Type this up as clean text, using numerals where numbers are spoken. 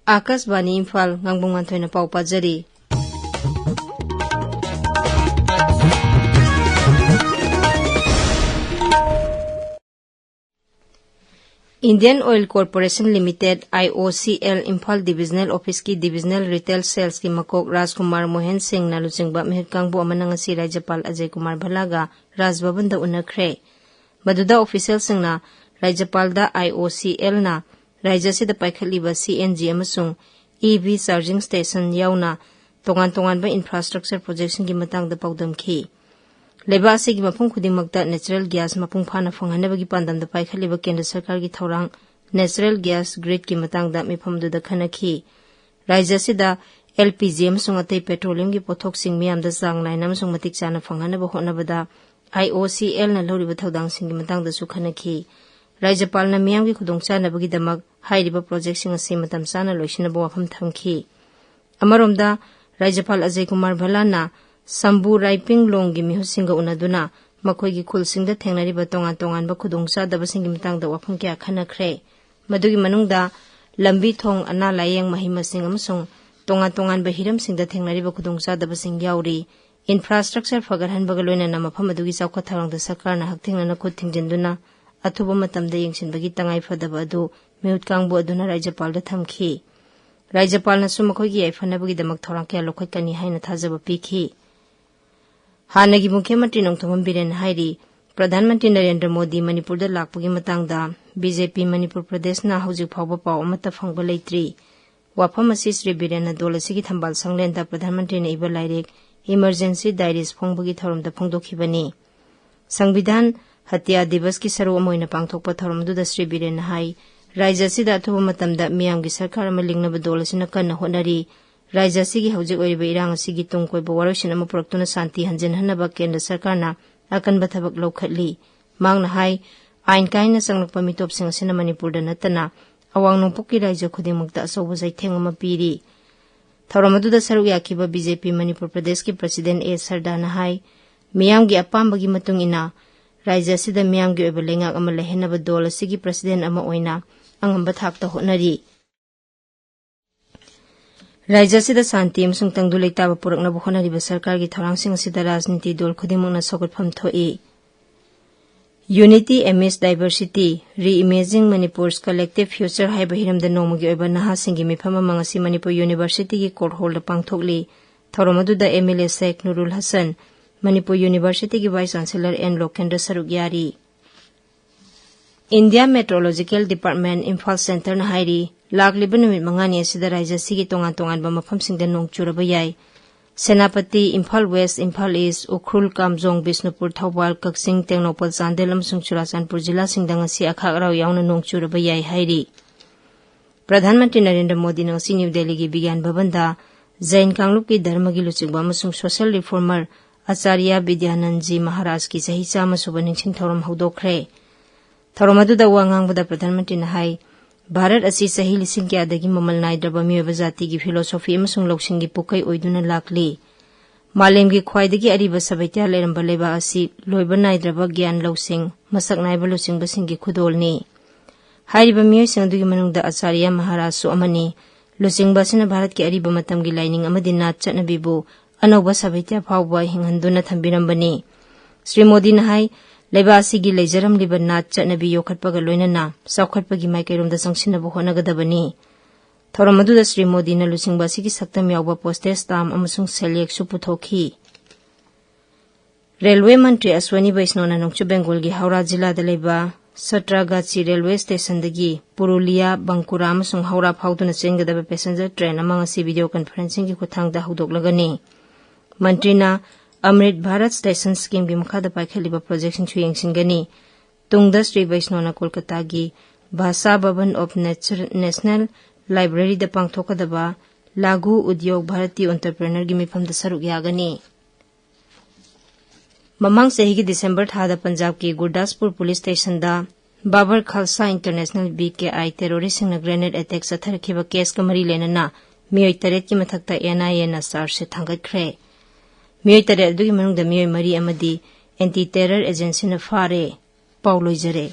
Akashvani Imphal Ngangbam Nganthoi pau pajari. Indian Oil Corporation Limited IOCL Imphal Divisional Office की Divisional Retail Sales की मकोक राजकुमार मोहन सिंह ना लुचिंगबा मेहर कांगबो अमना ngasi राज्यपाल अजय कुमार भलागा राजभवन दा उनखरे मदुदा official सिंगना राज्यपाल दा IOCL ना राज्य से दा पाइखलिबा CNG अमसुंग EV चार्जिंग स्टेशन याउना तोगान तोगान बा इंफ्रास्ट्रक्चर प्रोजेक्शन की मतंग दा पाउदम खी लेबा से की मफुंग खुदिमकता नेचुरल गैस मफुंग फाना फंगहनबगी पांदम दा पाइखलिबा केंद्र सरकार की थौरांग नेचुरल गैस ग्रिड की मतंग दा मिफम दुदा खनखी राज्य से दा LPG अमसुंग अतै पेट्रोलियम की पोथोक सिंग मियाम दा सांग नाइन अमसुंग मतिक चाना फंगहनबा होनबदा IOCL ना लौरिबा थौदांग सिंग की मतंग दा सु खनखी राज्यपाल ना मियाम की खुदोंगचानबगी दमक हाइरिबा प्रोजेक्ट सिंग असे मतम चाना लोइसिनबा वाफम थमखी अमरोमदा राज्यपाल Ajay Kumar भलाना Sambu Raiping Long Gimi Husinga Unaduna, Makogi Kulsing the Tenariba Tonga Tongan Bakudungsa, the Basing Mitang the Wapunkia Kana Cray, Madugi Manungda, Lambi Tong Ana Layang Mahima Singam Song, Tonga Tongan Bahiram Sing the Tenariba Kudungsa, the Basing Yauri, infrastructure for Gahan Bagaluna Namapamadugis Akatarang the Sakarna Hakting and a Kuting Jinduna, Atubomatam the Yangshin Bagitangai for the Badu, Mute Kangbo Duna Rajapal the Tamki. Rajapal na Sumakogi, Fanabagi the Maktoranka Lokakani Haina Tazaba Piki. हानगी मुख्यमंत्री नोंगथोंगम villain हाइरी प्रधानमंत्री नरेंद्र मोदी मणिपुर दा लाकपगी मतंगदा BJP Manipur प्रदेश ना हौजिक फावबा पाव अमता फंगबा लेत्री वाफम असि Shri villain दोलसिगी थंबाल संगलेंदा प्रधानमंत्री ने इबा लाइरेक emergency diaries फंगबगी थौरमदा फंगदोखिबनी संविधान हत्या दिवस की सरो अमोइना पांगथोकपा थौरमदुदा श्री बिरेन हाई राज्य सिदा अथुबा मतमदा मियामगी सरकार अमा लिंगनबा दोलसिना कन्ना होनारी राज्य सिगी हौजिक ओइबा इरांग सिगी तुंग कोइबा वारोसिन अमा पुरक्तुना शांति हंजन हनबा केंद्र सरकारना अकनबा थबक लौखटली मांगना हाई आइन काइना संगलकपा मितोपसिंग असिना मणिपुरदा नतना अवांग नोंपोकि राज्य खुदिमकता असौबा जैथेंग अमा पीरी थौरमदुदा सरुक याखिबा बीजेपी मणिपुर प्रदेश की प्रेसिडेंट ए सरदाना हाई मियामगी अपामबगी मतुंग इना राज्य सिदा मियामगी ओइबा लेंगाक अमा लेहेनबा दोल सिगी प्रेसिडेंट अमा ओइना अंगंबा थाकता होनरी राज्य से शांति अमसुंग तंगदु लेताबा पुरकनबा होनरिबा सरकार की थौरांगसिंग असिदा राजनीति दल खुदिमकना सौगतफम थोई unity amid diversity reimagining Manipur's collective future हाइबा हिरमदा नोमगी ओइबा नहासिंगी मिफम मंगसी मणिपुर यूनिवर्सिटी की कोर्ट हॉल पांगथोकली थौरमदुदा MLA शेख नुरुल हसन मणिपुर यूनिवर्सिटी की वाइस चांसलर एन लोकेंद्र सरुक यारी India meteorological department Imphal centre ना हाइरी लाखलिबा नुमित मंगानी असिदा राज्य सिगी तोंगान तोंगानबा मफमसिंगदा नोंग चुरबा याय सेनापति इम्फाल वेस्ट इम्फाल ईस्ट उखरुल कामजोंग बिष्णुपुर थौबाल कक्सिंग टेक्नोपल चांदेल अमसुंग चुराचांदपुर जिला सिंगदा ngasi अखागराव यावना नोंग चुरबा याय हाइरी प्रधानमंत्री नरेंद्र मोदी ने न्यू दिल्ली की विज्ञान भवन दा जैन कांगलुप की धर्म की लुचिंगबा अमसुंग सोशल रिफॉर्मर आचार्य विद्यानंद जी महाराज की सही चामा सुबा निंगसिंग थौरम हौदोखरे थौरमदुदा वांगांगबदा प्रधानमंत्री ने हाई भारत असी सही लिसिंग के आदगी ममल नाइद्रबा मियोबा जाति की फिलोसॉफी अमसुंग लौसिंगी पुकै ओइदुना लाकली मालेमगी ख्वाइदगी अरिबा सबैत्या लेरंबा लेबा असी लोइबा नाइद्रबा ज्ञान लौसिंग मसक नाइबा लुचिंगबा सिंगी खुदोलनी हाइरिबा मियोइसिंग दुगी मनुंगदा आचार्य महाराज सु अमनी लुचिंगबा सिना भारत की अरिबा मतमगी लाइनिंग अमदि नाच चटनबीबु अनौबा सबैत्या फावबा हिंगहंदुना थंबिरंबनी श्री मोदी ने हाई लेबासिगी लेजरमलिबा नाच चटनबी योखटपगा लोइनना साउखटपगी माइकैरोमदा संगसिनबा होनगदबनी थौरमदुदा श्री मोदी ने लुचिंगबा सिगी सक्तम यावबा पोस्टेज स्टाम्प अमसुंग सेलेक सु पुथोखी रेलवे मंत्री अश्वनी वैष्णोना नोंगचु बेंगोल की हावड़ा जिला दा लेबा सत्रागाची रेलवे स्टेशन दगी पुरुलिया बंकुरा अमसुंग हावड़ा फाउदुना चेंगदबा पैसेंजर ट्रेन अमा ngasi वीडियो कॉन्फ्रेंसिंग की खुथांगदा हौदोकलगनी मंत्रीना अमृत भारत स्टेशन स्कीम की मखादा पाइखलिबा प्रोजेक्ट सु यंगसिंगनी तुंगदा श्री वैष्णोना कोलकाता की भाषा भवन ऑफ नेशनल लाइब्रेरी दा पांगथोकदबा लागू उद्योग भारतीय एंटरप्रेन्योर की मिफम दा सरुक यागनी ममांग सही की दिसंबर थादा पंजाब की गुरदासपुर पुलिस स्टेशन दा Babbar Khalsa international BKI terrorist Singh grenade attack सथरखिबा केस का मरी लेनना मियोय तरेत की मथकता NIA ना चार्ज से थांगतख्रे मियोय तरेत दुगी मनुंगदा मियोय मरी अमदी एंटी टेरर एजेंसी ना फारे पाउलोइजरे